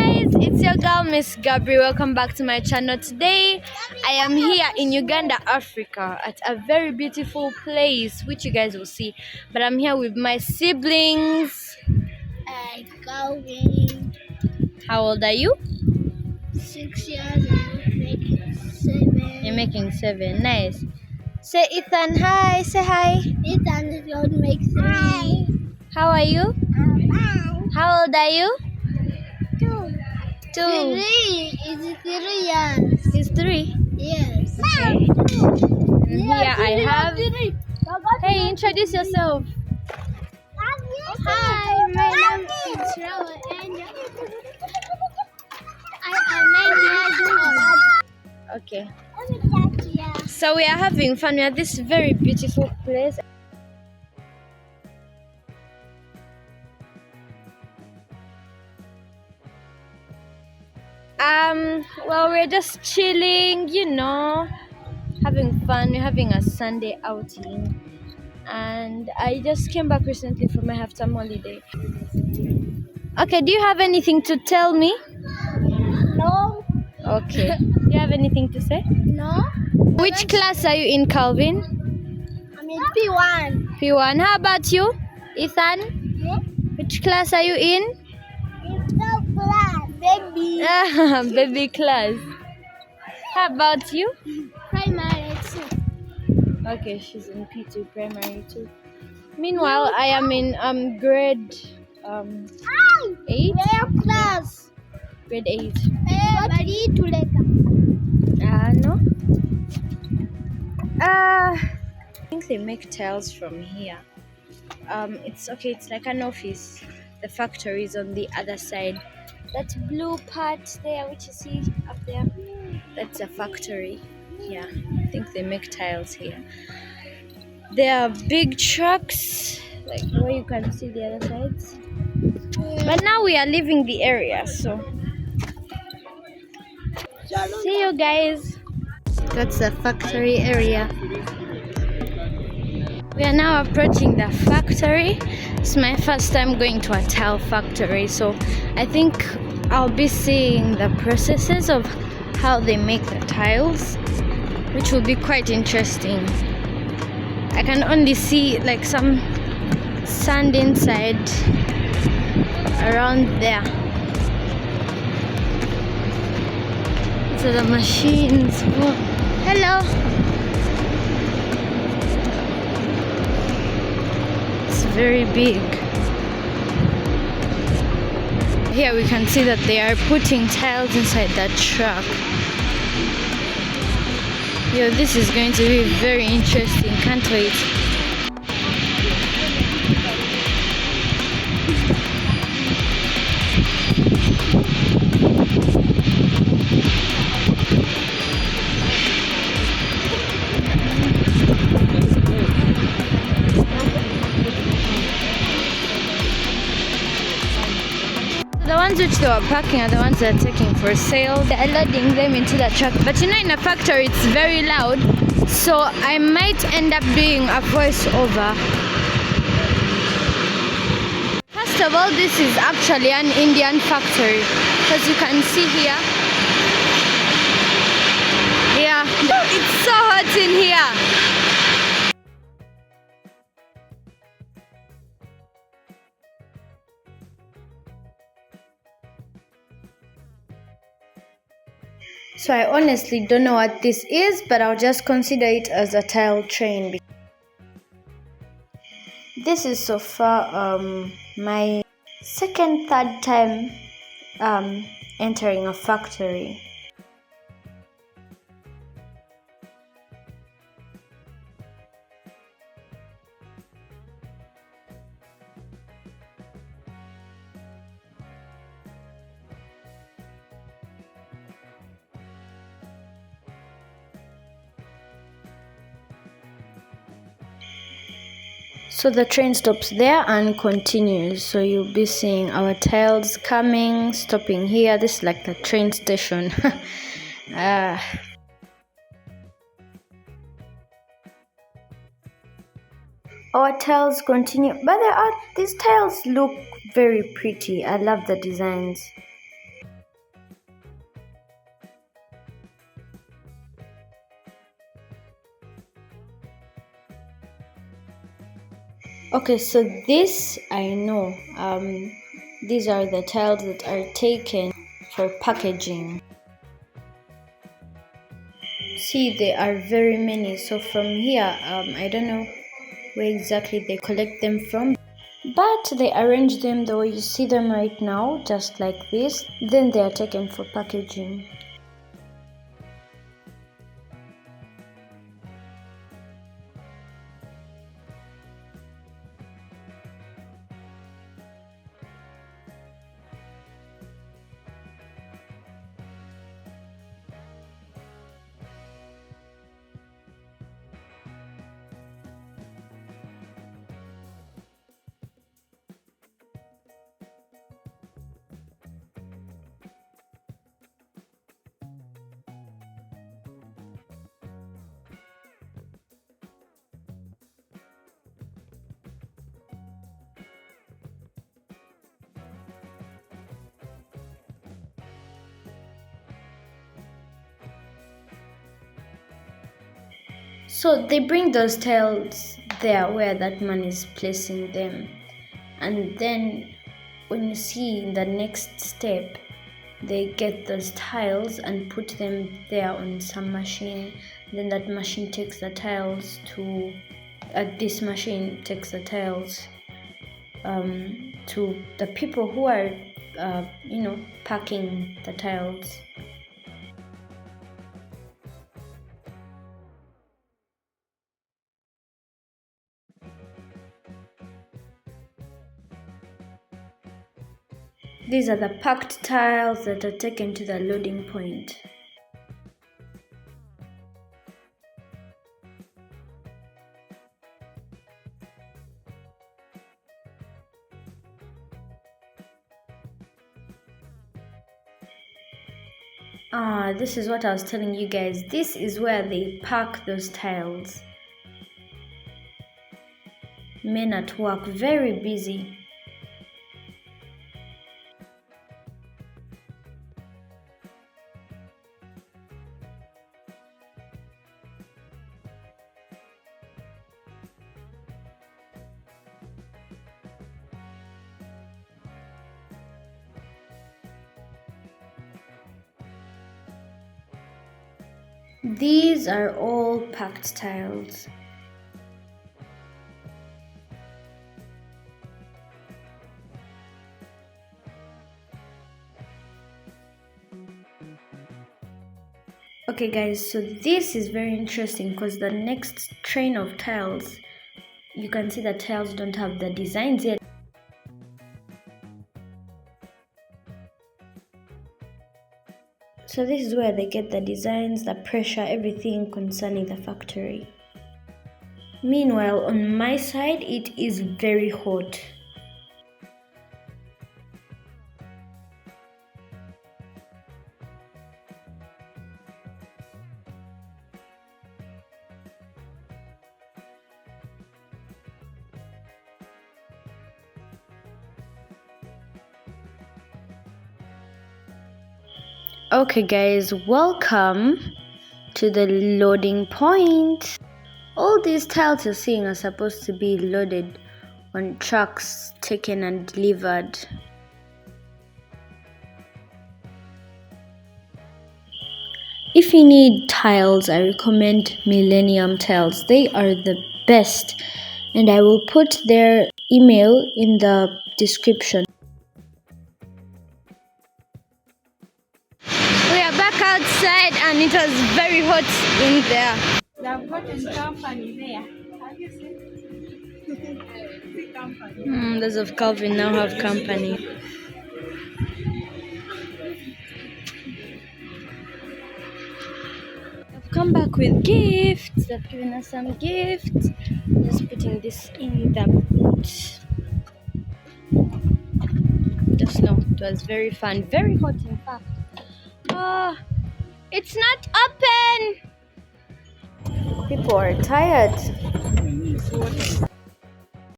guys, it's your girl Miss Gabri. Welcome back to my channel. Today I am here in Uganda, Africa, at a very beautiful place which you guys will see. But I'm here with my siblings. And going. How old are you? 6 years and making 7. You're making 7. Nice. Say Ethan hi. Say hi. Ethan is going to make 3. How are you? How old are you? 2. 2. 3 is 3 years. He's 3. Yes. Okay. And here I have. Hey, introduce yourself. Hi, my name is Rawa and I am 9 years old. Okay. So we are having fun. We are at this very beautiful place. Well, we're just chilling, having fun. We're having a Sunday outing, and I just came back recently from my half-term holiday. Okay, do you have anything to tell me? No. Okay. Do you have anything to say? No. Which class are you in, Calvin? I'm in P1. P1. How about you, Ethan? Yeah. Which class are you in? It's so class, baby. Baby class. How about you? Primary 2. Okay, she's in P2, primary 2. Meanwhile, I am in grade 8. Where class? Grade 8. Bari tuleka. No. I think they make tiles from here. It's okay. It's like an office. The factory is on the other side. That blue part there, which you see up there, that's a factory. Yeah, I think they make tiles here. There are big trucks, like where you can see the other sides. But now we are leaving the area, so see you guys. That's the factory area. We are now approaching the factory. It's my first time going to a tile factory, so I think I'll be seeing the processes of how they make the tiles, which will be quite interesting. I can only see like some sand inside around there. So the machines. Oh, hello. It's very big. Here we can see that they are putting tiles inside that truck. Yo, this is going to be very interesting. Can't wait. The ones which they were packing are the ones that are taking for sale. They are loading them into the truck. But in a factory it's very loud, so I might end up doing a voiceover. First of all, this is actually an Indian factory, as you can see here. Yeah, it's so hot in here. So I honestly don't know what this is, but I'll just consider it as a tile train. This is so far my third time entering a factory. So the train stops there and continues. So you'll be seeing our tiles coming, stopping here. This is like the train station. Our tiles continue, but these tiles look very pretty. I love the designs. Okay, so this I know. These are the tiles that are taken for packaging. See, there are very many. So from here, I don't know where exactly they collect them from, but they arrange them the way you see them right now, just like this. Then they are taken for packaging. So they bring those tiles there where that man is placing them, and then when you see in the next step, they get those tiles and put them there on some machine. Then that machine takes the tiles to this machine takes the tiles to the people who are packing the tiles. These are the packed tiles that are taken to the loading point. This is what I was telling you guys. This is where they pack those tiles. Men at work, very busy. These are all packed tiles. Okay guys, so this is very interesting because the next train of tiles, you can see the tiles don't have the designs yet. So this is where they get the designs, the pressure, everything concerning the factory. Meanwhile, on my side, it is very hot. Okay guys, welcome to the loading point. All these tiles you're seeing are supposed to be loaded on trucks, taken and delivered. If you need tiles, I recommend Millenium tiles. They are the best, and I will put their email in the description. We are back outside and it was very hot in there. They have gotten company there. Have you seen? Company. Those of Calvin now have company. I've come back with gifts. They've given us some gifts. Just putting this in the boot. Just know it was very fun, very hot in fact. It's not open. People are tired.